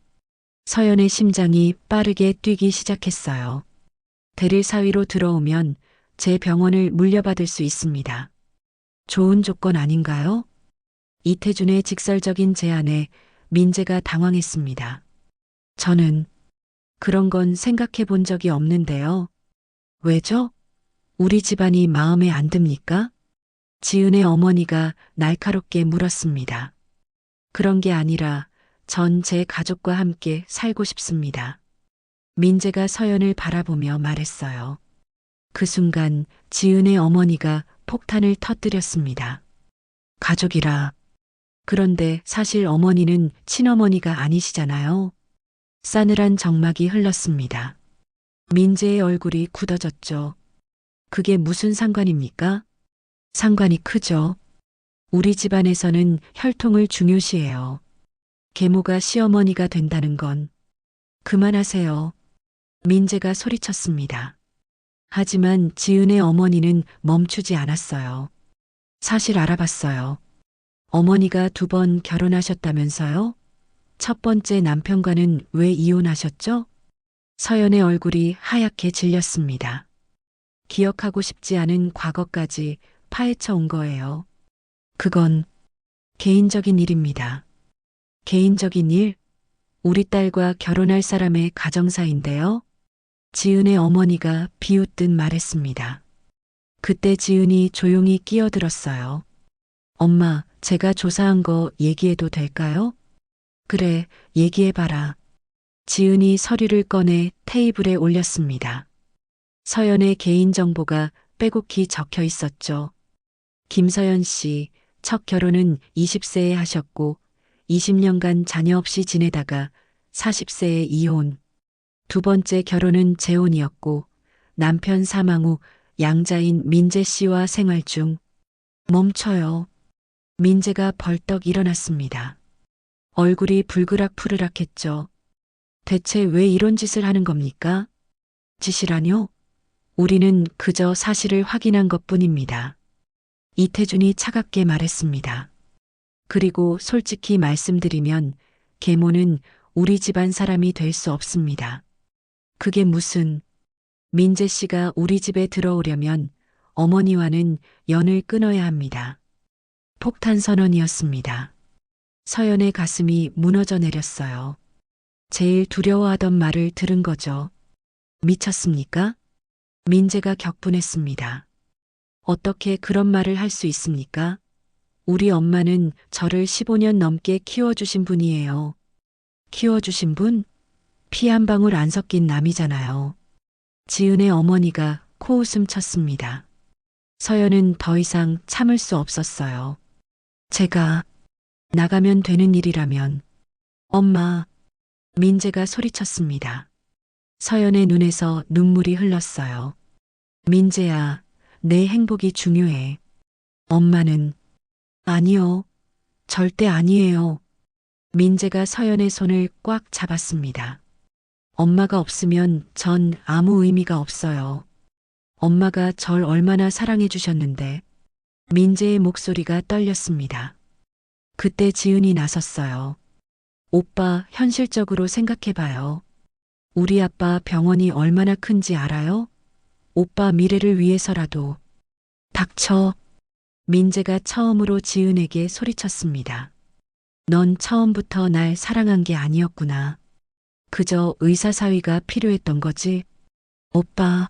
서연의 심장이 빠르게 뛰기 시작했어요. 대릴 사위로 들어오면 제 병원을 물려받을 수 있습니다. 좋은 조건 아닌가요? 이태준의 직설적인 제안에 민재가 당황했습니다. 저는 그런 건 생각해 본 적이 없는데요. 왜죠? 우리 집안이 마음에 안 듭니까? 지은의 어머니가 날카롭게 물었습니다. 그런 게 아니라 전 제 가족과 함께 살고 싶습니다. 민재가 서연을 바라보며 말했어요. 그 순간 지은의 어머니가 폭탄을 터뜨렸습니다. 가족이라. 그런데 사실 어머니는 친어머니가 아니시잖아요. 싸늘한 정막이 흘렀습니다. 민재의 얼굴이 굳어졌죠. 그게 무슨 상관입니까? 상관이 크죠. 우리 집안에서는 혈통을 중요시해요. 계모가 시어머니가 된다는 건. 그만하세요. 민재가 소리쳤습니다. 하지만 지은의 어머니는 멈추지 않았어요. 사실 알아봤어요. 어머니가 2번 결혼하셨다면서요? 첫 번째 남편과는 왜 이혼하셨죠? 서연의 얼굴이 하얗게 질렸습니다. 기억하고 싶지 않은 과거까지 파헤쳐 온 거예요. 그건 개인적인 일입니다. 개인적인 일? 우리 딸과 결혼할 사람의 가정사인데요. 지은의 어머니가 비웃듯 말했습니다. 그때 지은이 조용히 끼어들었어요. 엄마, 제가 조사한 거 얘기해도 될까요? 그래, 얘기해봐라. 지은이 서류를 꺼내 테이블에 올렸습니다. 서연의 개인정보가 빼곡히 적혀 있었죠. 김서연 씨, 첫 결혼은 20세에 하셨고 20년간 자녀 없이 지내다가 40세에 이혼. 2번째 결혼은 재혼이었고 남편 사망 후 양자인 민재 씨와 생활 중. 멈춰요. 민재가 벌떡 일어났습니다. 얼굴이 불그락푸르락했죠. 대체 왜 이런 짓을 하는 겁니까? 짓이라뇨? 우리는 그저 사실을 확인한 것뿐입니다. 이태준이 차갑게 말했습니다. 그리고 솔직히 말씀드리면 계모는 우리 집안 사람이 될 수 없습니다. 그게 무슨, 민재 씨가 우리 집에 들어오려면 어머니와는 연을 끊어야 합니다. 폭탄 선언이었습니다. 서연의 가슴이 무너져 내렸어요. 제일 두려워하던 말을 들은 거죠. 미쳤습니까? 민재가 격분했습니다. 어떻게 그런 말을 할 수 있습니까? 우리 엄마는 저를 15년 넘게 키워주신 분이에요. 키워주신 분? 피 한 방울 안 섞인 남이잖아요. 지은의 어머니가 코웃음 쳤습니다. 서연은 더 이상 참을 수 없었어요. 제가 나가면 되는 일이라면. 엄마, 민재가 소리쳤습니다. 서연의 눈에서 눈물이 흘렀어요. 민재야, 내 행복이 중요해. 엄마는 아니요. 절대 아니에요. 민재가 서연의 손을 꽉 잡았습니다. 엄마가 없으면 전 아무 의미가 없어요. 엄마가 절 얼마나 사랑해 주셨는데. 민재의 목소리가 떨렸습니다. 그때 지은이 나섰어요. 오빠, 현실적으로 생각해봐요. 우리 아빠 병원이 얼마나 큰지 알아요? 오빠 미래를 위해서라도. 닥쳐. 민재가 처음으로 지은에게 소리쳤습니다. 넌 처음부터 날 사랑한 게 아니었구나. 그저 의사사위가 필요했던 거지. 오빠,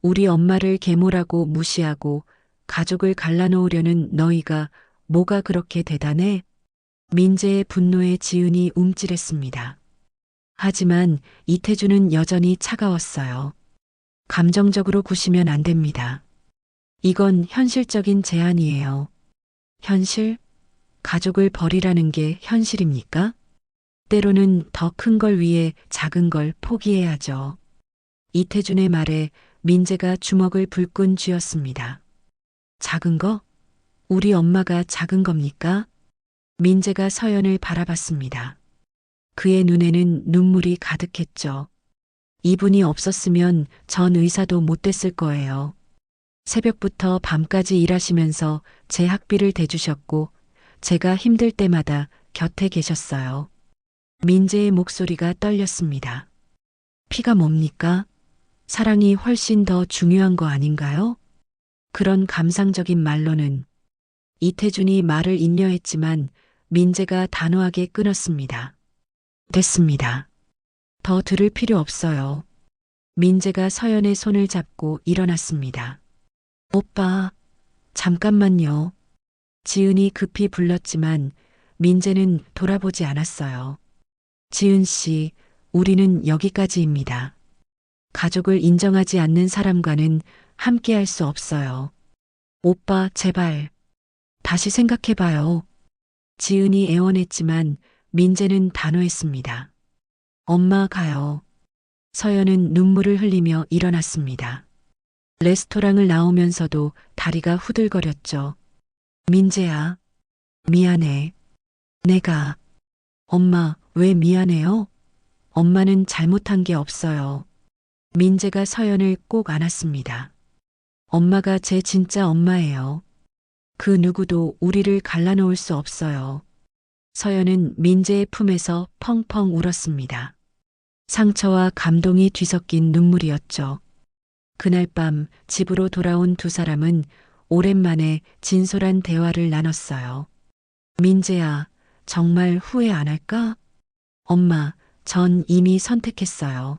우리 엄마를 계모라고 무시하고 가족을 갈라놓으려는 너희가 뭐가 그렇게 대단해? 민재의 분노에 지은이 움찔했습니다. 하지만 이태주는 여전히 차가웠어요. 감정적으로 구시면 안 됩니다. 이건 현실적인 제안이에요. 현실? 가족을 버리라는 게 현실입니까? 때로는 더 큰 걸 위해 작은 걸 포기해야죠. 이태준의 말에 민재가 주먹을 불끈 쥐었습니다. 작은 거? 우리 엄마가 작은 겁니까? 민재가 서연을 바라봤습니다. 그의 눈에는 눈물이 가득했죠. 이분이 없었으면 전 의사도 못 됐을 거예요. 새벽부터 밤까지 일하시면서 제 학비를 대주셨고 제가 힘들 때마다 곁에 계셨어요. 민재의 목소리가 떨렸습니다. 피가 뭡니까? 사랑이 훨씬 더 중요한 거 아닌가요? 그런 감상적인 말로는 이태준이 말을 인려했지만 민재가 단호하게 끊었습니다. 됐습니다. 더 들을 필요 없어요. 민재가 서연의 손을 잡고 일어났습니다. 오빠, 잠깐만요. 지은이 급히 불렀지만 민재는 돌아보지 않았어요. 지은 씨, 우리는 여기까지입니다. 가족을 인정하지 않는 사람과는 함께 할 수 없어요. 오빠, 제발. 다시 생각해봐요. 지은이 애원했지만 민재는 단호했습니다. 엄마 가요. 서연은 눈물을 흘리며 일어났습니다. 레스토랑을 나오면서도 다리가 후들거렸죠. 민재야, 미안해. 내가. 엄마, 왜 미안해요? 엄마는 잘못한 게 없어요. 민재가 서연을 꼭 안았습니다. 엄마가 제 진짜 엄마예요. 그 누구도 우리를 갈라놓을 수 없어요. 서연은 민재의 품에서 펑펑 울었습니다. 상처와 감동이 뒤섞인 눈물이었죠. 그날 밤 집으로 돌아온 두 사람은 오랜만에 진솔한 대화를 나눴어요. 민재야, 정말 후회 안 할까? 엄마, 전 이미 선택했어요.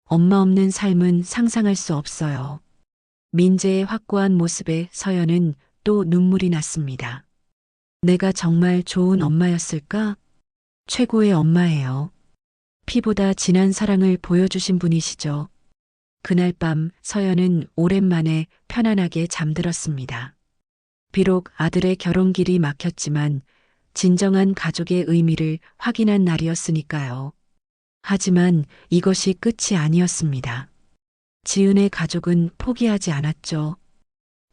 엄마 없는 삶은 상상할 수 없어요. 민재의 확고한 모습에 서연은 또 눈물이 났습니다. 내가 정말 좋은 엄마였을까? 최고의 엄마예요. 피보다 진한 사랑을 보여주신 분이시죠. 그날 밤 서연은 오랜만에 편안하게 잠들었습니다. 비록 아들의 결혼길이 막혔지만 진정한 가족의 의미를 확인한 날이었으니까요. 하지만 이것이 끝이 아니었습니다. 지은의 가족은 포기하지 않았죠.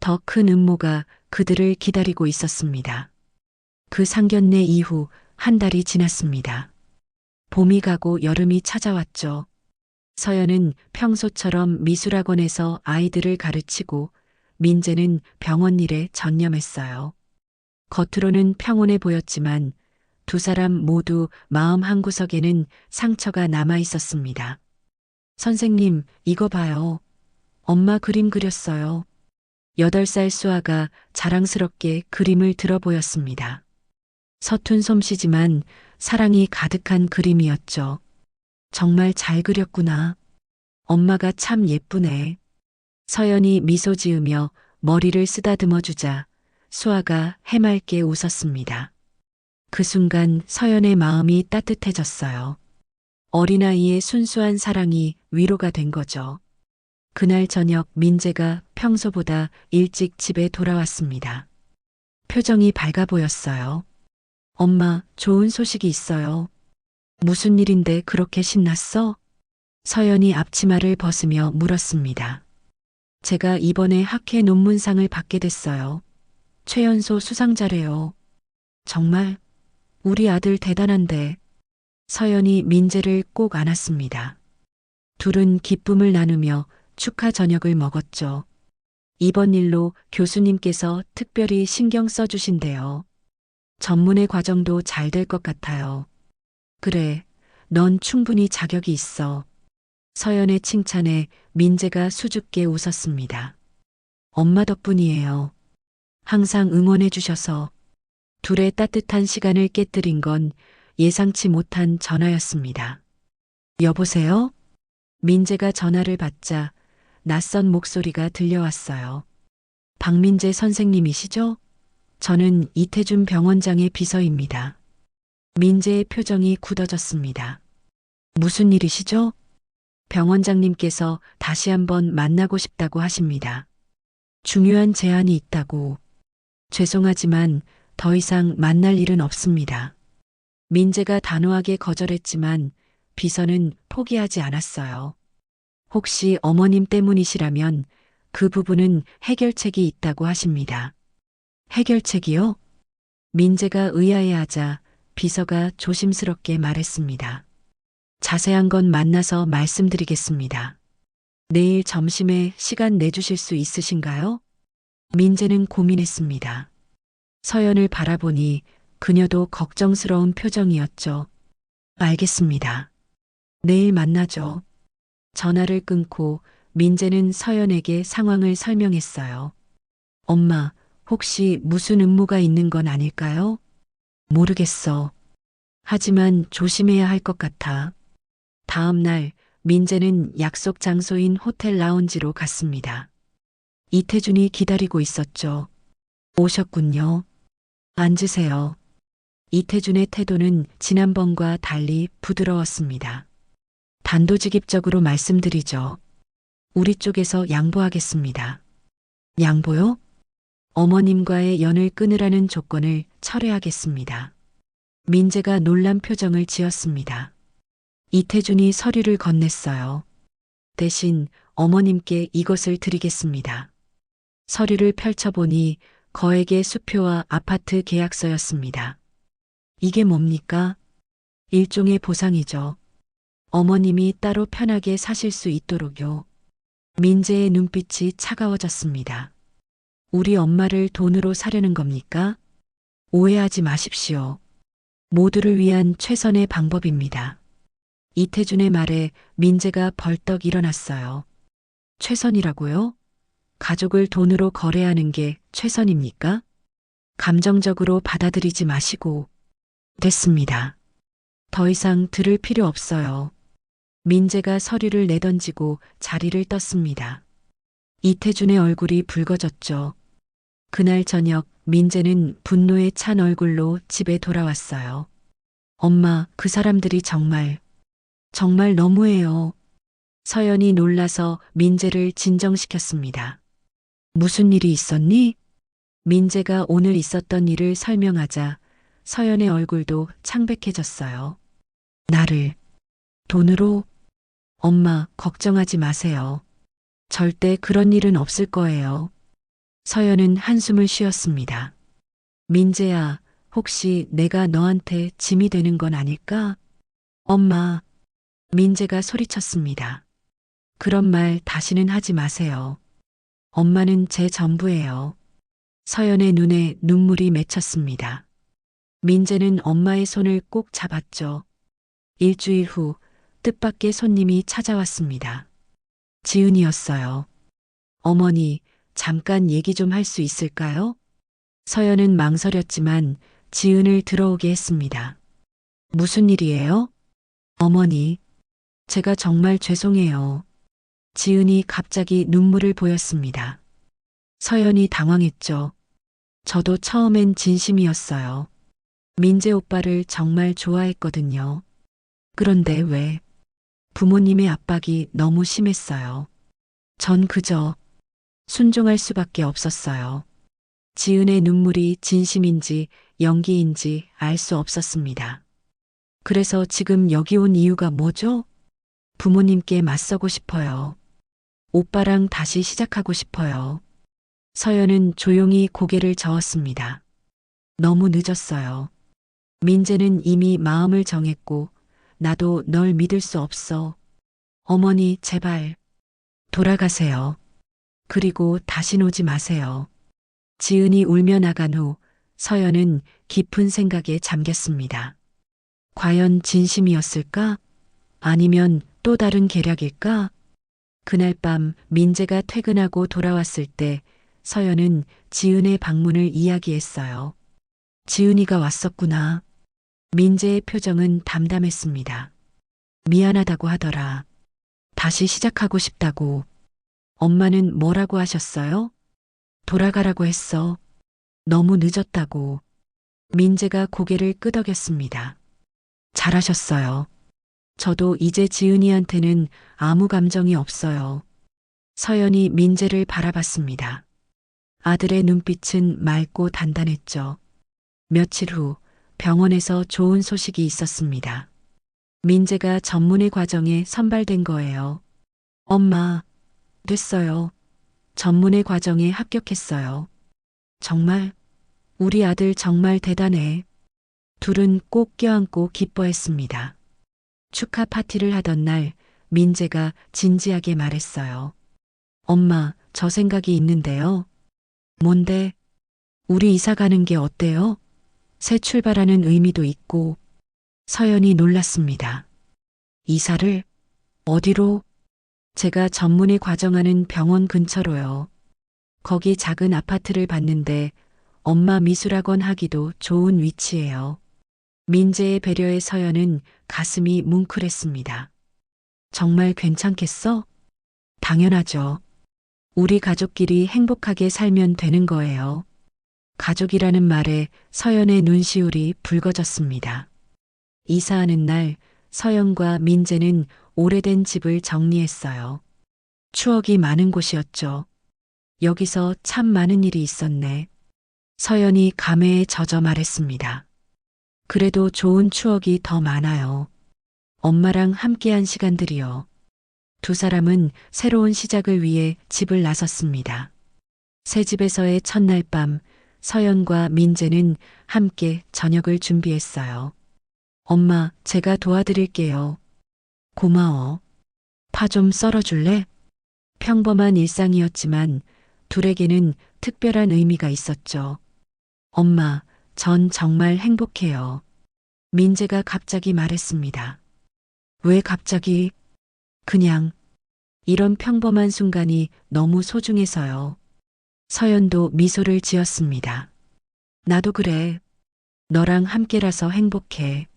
더 큰 음모가 그들을 기다리고 있었습니다. 그 상견례 이후 한 달이 지났습니다. 봄이 가고 여름이 찾아왔죠. 서연은 평소처럼 미술학원에서 아이들을 가르치고 민재는 병원 일에 전념했어요. 겉으로는 평온해 보였지만 두 사람 모두 마음 한구석에는 상처가 남아 있었습니다. 선생님, 이거 봐요. 엄마 그림 그렸어요. 8살 수아가 자랑스럽게 그림을 들어 보였습니다. 서툰 솜씨지만 사랑이 가득한 그림이었죠. 정말 잘 그렸구나. 엄마가 참 예쁘네. 서연이 미소 지으며 머리를 쓰다듬어 주자 수아가 해맑게 웃었습니다. 그 순간 서연의 마음이 따뜻해졌어요. 어린아이의 순수한 사랑이 위로가 된 거죠. 그날 저녁 민재가 평소보다 일찍 집에 돌아왔습니다. 표정이 밝아 보였어요. 엄마, 좋은 소식이 있어요. 무슨 일인데 그렇게 신났어? 서연이 앞치마를 벗으며 물었습니다. 제가 이번에 학회 논문상을 받게 됐어요. 최연소 수상자래요. 정말? 우리 아들 대단한데. 서연이 민재를 꼭 안았습니다. 둘은 기쁨을 나누며 축하 저녁을 먹었죠. 이번 일로 교수님께서 특별히 신경 써주신대요. 전문의 과정도 잘 될 것 같아요. 그래, 넌 충분히 자격이 있어. 서연의 칭찬에 민재가 수줍게 웃었습니다. 엄마 덕분이에요. 항상 응원해 주셔서. 둘의 따뜻한 시간을 깨뜨린 건 예상치 못한 전화였습니다. 여보세요? 민재가 전화를 받자 낯선 목소리가 들려왔어요. 박민재 선생님이시죠? 저는 이태준 병원장의 비서입니다. 민재의 표정이 굳어졌습니다. 무슨 일이시죠? 병원장님께서 다시 한번 만나고 싶다고 하십니다. 중요한 제안이 있다고. 죄송하지만 더 이상 만날 일은 없습니다. 민재가 단호하게 거절했지만 비서는 포기하지 않았어요. 혹시 어머님 때문이시라면 그 부분은 해결책이 있다고 하십니다. 해결책이요? 민재가 의아해하자 비서가 조심스럽게 말했습니다. 자세한 건 만나서 말씀드리겠습니다. 내일 점심에 시간 내주실 수 있으신가요? 민재는 고민했습니다. 서연을 바라보니 그녀도 걱정스러운 표정이었죠. 알겠습니다. 내일 만나죠. 전화를 끊고 민재는 서연에게 상황을 설명했어요. 엄마, 혹시 무슨 음모가 있는 건 아닐까요? 모르겠어. 하지만 조심해야 할 것 같아. 다음 날 민재는 약속 장소인 호텔 라운지로 갔습니다. 이태준이 기다리고 있었죠. 오셨군요. 앉으세요. 이태준의 태도는 지난번과 달리 부드러웠습니다. 단도직입적으로 말씀드리죠. 우리 쪽에서 양보하겠습니다. 양보요? 어머님과의 연을 끊으라는 조건을 철회하겠습니다. 민재가 놀란 표정을 지었습니다. 이태준이 서류를 건넸어요. 대신 어머님께 이것을 드리겠습니다. 서류를 펼쳐보니 거액의 수표와 아파트 계약서였습니다. 이게 뭡니까? 일종의 보상이죠. 어머님이 따로 편하게 사실 수 있도록요. 민재의 눈빛이 차가워졌습니다. 우리 엄마를 돈으로 사려는 겁니까? 오해하지 마십시오. 모두를 위한 최선의 방법입니다. 이태준의 말에 민재가 벌떡 일어났어요. 최선이라고요? 가족을 돈으로 거래하는 게 최선입니까? 감정적으로 받아들이지 마시고. 됐습니다. 더 이상 들을 필요 없어요. 민재가 서류를 내던지고 자리를 떴습니다. 이태준의 얼굴이 붉어졌죠. 그날 저녁 민재는 분노에 찬 얼굴로 집에 돌아왔어요. 엄마, 그 사람들이 정말 너무해요. 서연이 놀라서 민재를 진정시켰습니다. 무슨 일이 있었니? 민재가 오늘 있었던 일을 설명하자 서연의 얼굴도 창백해졌어요. 나를 돈으로? 엄마, 걱정하지 마세요. 절대 그런 일은 없을 거예요. 서연은 한숨을 쉬었습니다. 민재야, 혹시 내가 너한테 짐이 되는 건 아닐까? 엄마, 민재가 소리쳤습니다. 그런 말 다시는 하지 마세요. 엄마는 제 전부예요. 서연의 눈에 눈물이 맺혔습니다. 민재는 엄마의 손을 꼭 잡았죠. 일주일 후 뜻밖의 손님이 찾아왔습니다. 지은이었어요. 어머니, 잠깐 얘기 좀 할 수 있을까요? 서연은 망설였지만 지은을 들어오게 했습니다. 무슨 일이에요? 어머니, 제가 정말 죄송해요. 지은이 갑자기 눈물을 보였습니다. 서연이 당황했죠. 저도 처음엔 진심이었어요. 민재 오빠를 정말 좋아했거든요. 그런데 왜? 부모님의 압박이 너무 심했어요. 전 그저 순종할 수밖에 없었어요. 지은의 눈물이 진심인지 연기인지 알 수 없었습니다. 그래서 지금 여기 온 이유가 뭐죠? 부모님께 맞서고 싶어요. 오빠랑 다시 시작하고 싶어요. 서연은 조용히 고개를 저었습니다. 너무 늦었어요. 민재는 이미 마음을 정했고 나도 널 믿을 수 없어. 어머니, 제발 돌아가세요. 그리고 다신 오지 마세요. 지은이 울며 나간 후 서연은 깊은 생각에 잠겼습니다. 과연 진심이었을까? 아니면 또 다른 계략일까? 그날 밤 민재가 퇴근하고 돌아왔을 때 서연은 지은의 방문을 이야기했어요. 지은이가 왔었구나. 민재의 표정은 담담했습니다. 미안하다고 하더라. 다시 시작하고 싶다고. 엄마는 뭐라고 하셨어요? 돌아가라고 했어. 너무 늦었다고. 민재가 고개를 끄덕였습니다. 잘하셨어요. 저도 이제 지은이한테는 아무 감정이 없어요. 서연이 민재를 바라봤습니다. 아들의 눈빛은 맑고 단단했죠. 며칠 후 병원에서 좋은 소식이 있었습니다. 민재가 전문의 과정에 선발된 거예요. 엄마, 됐어요. 전문의 과정에 합격했어요. 정말, 우리 아들 정말 대단해. 둘은 꼭 껴안고 기뻐했습니다. 축하 파티를 하던 날 민재가 진지하게 말했어요. 엄마, 저 생각이 있는데요. 뭔데? 우리 이사 가는 게 어때요? 새 출발하는 의미도 있고. 서연이 놀랐습니다. 이사를? 어디로? 제가 전문의 과정하는 병원 근처로요. 거기 작은 아파트를 봤는데 엄마 미술학원 하기도 좋은 위치예요. 민재의 배려에 서연은 가슴이 뭉클했습니다. 정말 괜찮겠어? 당연하죠. 우리 가족끼리 행복하게 살면 되는 거예요. 가족이라는 말에 서연의 눈시울이 붉어졌습니다. 이사하는 날 서연과 민재는 오래된 집을 정리했어요. 추억이 많은 곳이었죠. 여기서 참 많은 일이 있었네. 서연이 감회에 젖어 말했습니다. 그래도 좋은 추억이 더 많아요. 엄마랑 함께한 시간들이요. 두 사람은 새로운 시작을 위해 집을 나섰습니다. 새 집에서의 첫날 밤 서연과 민재는 함께 저녁을 준비했어요. 엄마, 제가 도와드릴게요. 고마워. 파 좀 썰어줄래? 평범한 일상이었지만 둘에게는 특별한 의미가 있었죠. 엄마, 전 정말 행복해요. 민재가 갑자기 말했습니다. 왜 갑자기? 그냥 이런 평범한 순간이 너무 소중해서요. 서연도 미소를 지었습니다. 나도 그래. 너랑 함께라서 행복해.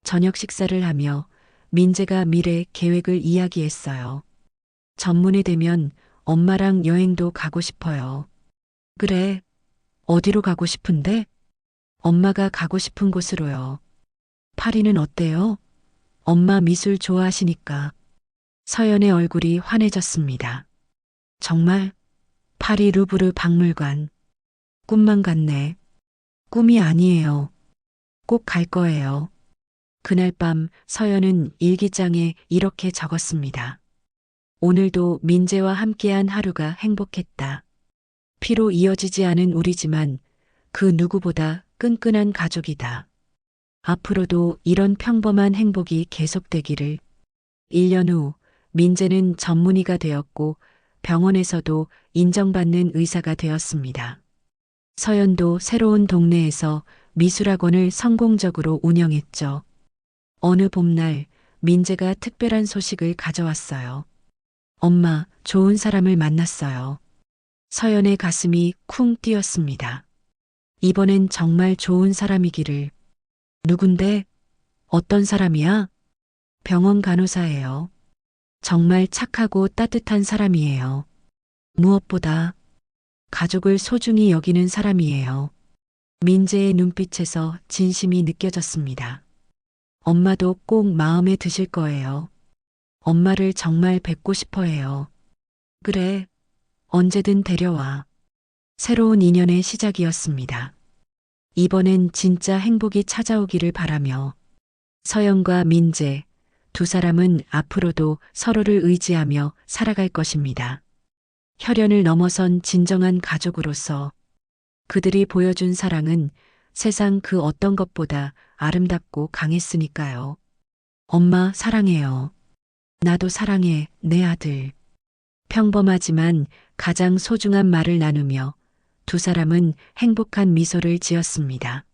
저녁 식사를 하며 민재가 미래 계획을 이야기했어요. 전문이 되면 엄마랑 여행도 가고 싶어요. 그래. 어디로 가고 싶은데? 엄마가 가고 싶은 곳으로요. 파리는 어때요? 엄마 미술 좋아하시니까. 서연의 얼굴이 환해졌습니다. 정말? 파리 루브르 박물관. 꿈만 같네. 꿈이 아니에요. 꼭 갈 거예요. 그날 밤 서연은 일기장에 이렇게 적었습니다. 오늘도 민재와 함께한 하루가 행복했다. 피로 이어지지 않은 우리지만 그 누구보다 끈끈한 가족이다. 앞으로도 이런 평범한 행복이 계속되기를. 1년 후 민재는 전문의가 되었고 병원에서도 인정받는 의사가 되었습니다. 서연도 새로운 동네에서 미술학원을 성공적으로 운영했죠. 어느 봄날 민재가 특별한 소식을 가져왔어요. 엄마, 좋은 사람을 만났어요. 서연의 가슴이 쿵 뛰었습니다. 이번엔 정말 좋은 사람이기를. 누군데? 어떤 사람이야? 병원 간호사예요. 정말 착하고 따뜻한 사람이에요. 무엇보다 가족을 소중히 여기는 사람이에요. 민재의 눈빛에서 진심이 느껴졌습니다. 엄마도 꼭 마음에 드실 거예요. 엄마를 정말 뵙고 싶어 해요. 그래, 언제든 데려와. 새로운 인연의 시작이었습니다. 이번엔 진짜 행복이 찾아오기를 바라며 서연과 민재 두 사람은 앞으로도 서로를 의지하며 살아갈 것입니다. 혈연을 넘어선 진정한 가족으로서 그들이 보여준 사랑은 세상 그 어떤 것보다 아름답고 강했으니까요. 엄마 사랑해요. 나도 사랑해, 내 아들. 평범하지만 가장 소중한 말을 나누며 두 사람은 행복한 미소를 지었습니다.